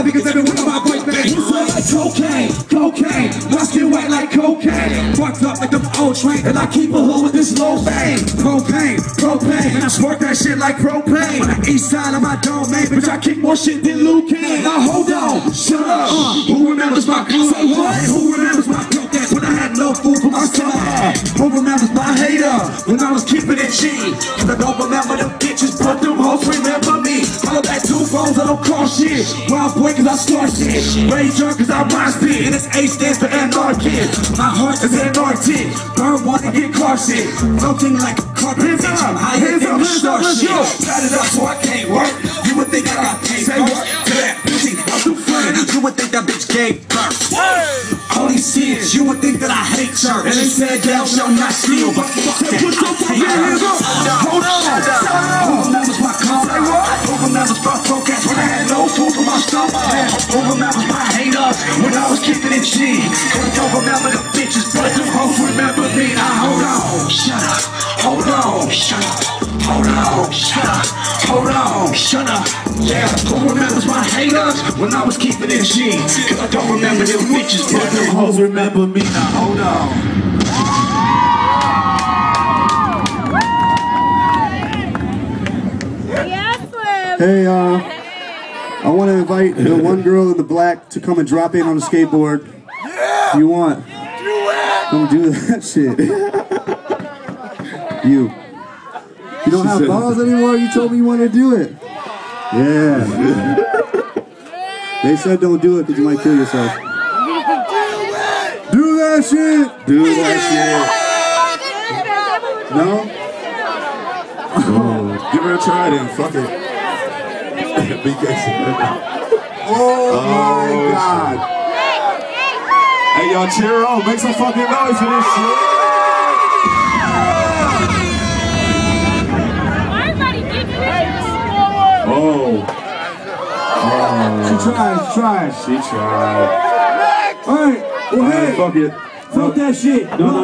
love because every one of my boys, man, he smell like cocaine, cocaine. My skin white like cocaine. Fucked up like them old train, and I keep a hood with this low vein. Propane, propane, and I spark that shit like propane. East side of my domain, bitch, I kick more shit than Luke Kane. Now hold on, shut up. Who remembers my say what? Who remembers my cocaine when I had no food for my stomach? Who remembers my hater when I was keeping it G? Cause I don't remember them bitches, but them hoes remember me. Follow back 2 phones, I don't call shit. Wild boy cause I start shit. Rage drunk cause I rhyme spit. And this A stands for anarchist. My heart is anarchic. Burn one and get car shit. Floating like a carpet. Hands up, hands up, hands up, let's go. Got it up so I can't work. You would think I got paid work. To that pussy, I'm too friend. You would think that bitch gave birth. All these sins, you would think that I hate church. And they said thou shalt not steal, but fuck that. I hate her. Hold on. Who remembers my car? Who remembers my focus when I had no food for my stomach? Who remembers my haters when I was keeping it G? Cause I don't remember the bitches, but them hoes remember me. Now hold on, shut up. Hold on, shut up. Hold on, shut up. Hold on, shut up. Yeah, who remembers my haters when I was keeping it G? Cause I don't remember them bitches, but them hoes remember me. Now hold on. Hey, I want to invite the one girl in the black to come and drop in on the skateboard. Yeah! You want? Do it! Come do that shit. You don't have balls anymore? You told me you wanted to do it. Yeah. They said don't do it because you might kill yourself. Do that shit! Do that shit. No? Oh, give her a try then, fuck it. Oh my God. Hey y'all, cheer on, make some fucking noise for this shit. Oh. She tried. She tried. Alright, well hey, fuck it. fuck that shit. No,